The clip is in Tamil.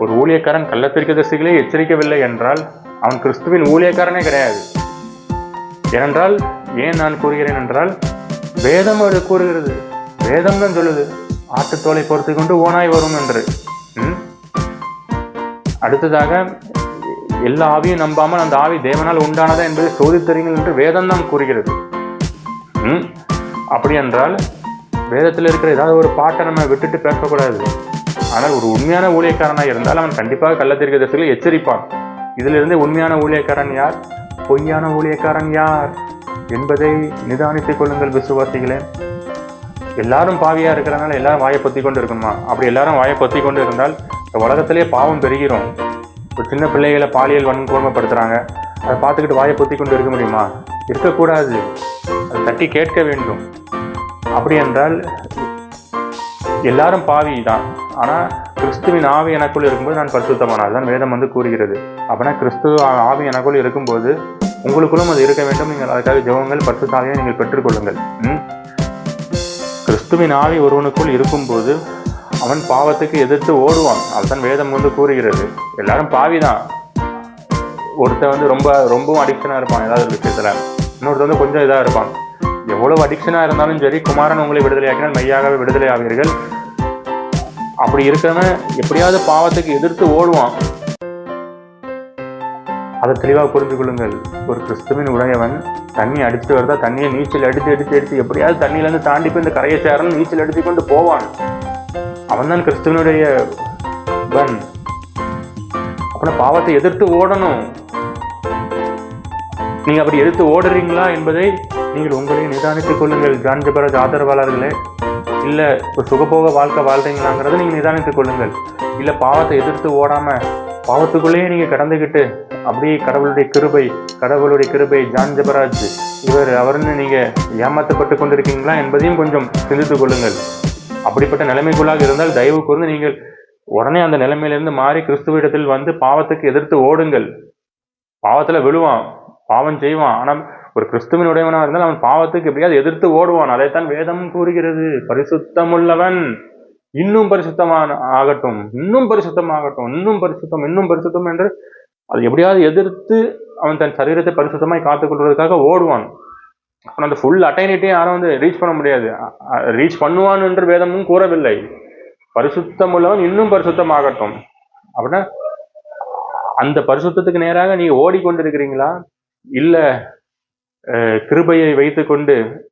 ஒரு ஊழியக்காரன் கள்ளத்தீர்க்கதரிசிகளே எச்சரிக்கவில்லை என்றால் அவன் கிறிஸ்துவின் ஊழியக்காரனே கிடையாது. ஏனென்றால் ஏன் நான் கூறுகிறேன் என்றால், வேதம் அது கூறுகிறது. வேதம் தான் சொல்லுது, ஆட்டுத்தோலை பொறுத்து கொண்டு ஓனாய் வரும் என்று. அடுத்ததாக, எல்லா ஆவியும் நம்பாமல் அந்த ஆவி தேவனால் உண்டானதா என்பதை சோதித்தறிங்கள் என்று வேதம் தான் கூறுகிறது. அப்படி என்றால் வேதத்தில் இருக்கிற ஏதாவது ஒரு பாட்டை நம்ம விட்டுட்டு பேசக்கூடாது. ஆனால் ஒரு உண்மையான ஊழியக்காரனாக இருந்தால் அவன் கண்டிப்பாக கள்ளத்தீர்க்கதரிசிகளை எச்சரிப்பான். இதிலிருந்து உண்மையான ஊழியக்காரன் யார், பொய்யான ஊழியக்காரன் யார் என்பதை நிதானித்துக் கொள்ளுங்கள் விசுவாசிகளே. எல்லாரும் பாவியா இருக்கிறனால எல்லாரும் வாயை பொத்தி கொண்டு இருக்கணுமா? அப்படி எல்லாரும் வாயை பொத்தி கொண்டு இருந்தால் இந்த உலகத்திலே பாவம் பெருகிறோம். ஒரு சின்ன பிள்ளைகளை பாலியல் வன்கொடுமைப்படுத்துறாங்க, அதை பார்த்துக்கிட்டு வாயை பொத்தி கொண்டு இருக்க முடியுமா? இருக்கக்கூடாது, அதை தட்டி கேட்க வேண்டும். அப்படி என்றால் எல்லாரும் பாவி தான், ஆனால் கிறிஸ்துவின் ஆவி எனக்குள் இருக்கும்போது நான் பரிசுத்தமானது அதுதான் வேதம் கூறுகிறது. அப்படின்னா கிறிஸ்துவ ஆவி எனக்குள் இருக்கும்போது உங்களுக்குள்ளும் அது இருக்க வேண்டும். நீங்கள் அதுக்காக ஜெபங்கள் பரிசுத்த ஆவியை நீங்கள் பெற்றுக்கொள்ளுங்கள். கிறிஸ்துவின் ஆவி ஒருவனுக்குள் இருக்கும்போது அவன் பாவத்துக்கு எதிர்த்து ஓடுவான். அதுதான் வேதம் கூறுகிறது. எல்லாரும் பாவி தான். ஒருத்தன் ரொம்பவும் அடிக்ஷனாக இருப்பான் ஏதாவது ஒரு விஷயத்தில், இன்னொருத்தர் கொஞ்சம் இதாக இருப்பான். எவ்வளவு அடிக்ஷனாக இருந்தாலும் சரி, குமாரன் உங்களை விடுதலையாக்கினால் மெய்யாகவே விடுதலை ஆவீர்கள். அப்படி இருக்கிறவன் எப்படியாவது பாவத்துக்கு எதிர்த்து ஓடுவான். அதை தெளிவாக புரிந்து கொள்ளுங்கள். ஒரு கிறிஸ்துவின் உடையவன் தண்ணி அடிச்சுட்டு வருதா, தண்ணியை நீச்சல் அடித்து எப்படியாவது தண்ணியிலேருந்து தாண்டி போய் இந்த கரையை சேரணும் நீச்சல் அடித்து கொண்டு போவான். அவன் தான் கிறிஸ்துவனுடைய வன். அப்படின்னா பாவத்தை எதிர்த்து ஓடணும். நீங்க அப்படி எதிர்த்து ஓடுறீங்களா என்பதை நீங்கள் உங்களையும் நிதானித்துக் கொள்ளுங்கள். ஜான் ஜெபராஜ் ஆதரவாளர்களே, இல்லை ஒரு சுகபோக வாழ்க்கை வாழ்றீங்களாங்கிறத நீங்கள் நிதானித்துக் கொள்ளுங்கள். இல்லை பாவத்தை எதிர்த்து ஓடாம பாவத்துக்குள்ளேயே நீங்க கடந்துக்கிட்டு அப்படியே கடவுளுடைய கிருபை ஜான் ஜெபராஜ் அவர்னு நீங்க ஏமாற்றப்பட்டு கொண்டிருக்கீங்களா என்பதையும் கொஞ்சம் சிந்தித்துக் கொள்ளுங்கள். அப்படிப்பட்ட நிலைமைக்குள்ளாக இருந்தால் தயவு கூர்ந்து நீங்கள் உடனே அந்த நிலைமையிலிருந்து மாறி கிறிஸ்துவிடத்தில் பாவத்துக்கு எதிர்த்து ஓடுங்கள். பாவத்துல விழுவான், பாவம் செய்வான். ஆனால் ஒரு கிறிஸ்துவின் உடையவனாக இருந்தால் அவன் பாவத்துக்கு எப்படியாவது எதிர்த்து ஓடுவான். அதைத்தான் வேதம் கூறுகிறது. பரிசுத்தமுள்ளவன் இன்னும் பரிசுத்தமான ஆகட்டும், இன்னும் பரிசுத்தமாகட்டும், இன்னும் பரிசுத்தம் என்று அது எப்படியாவது எதிர்த்து அவன் தன் சரீரத்தை பரிசுத்தமாய் காத்துக்கொள்வதற்காக ஓடுவான். ஆனால் அந்த ஃபுல் அட்டைனிட்டியும் யாரும் ரீச் பண்ண முடியாது. ரீச் பண்ணுவான் என்று வேதமும் கூறவில்லை. பரிசுத்தமுள்ளவன் இன்னும் பரிசுத்தமாகட்டும். அப்படின்னா அந்த பரிசுத்தத்துக்கு நேராக நீ ஓடிக்கொண்டிருக்கிறீங்களா? இல்ல கிருபையை வைத்துக்கொண்டு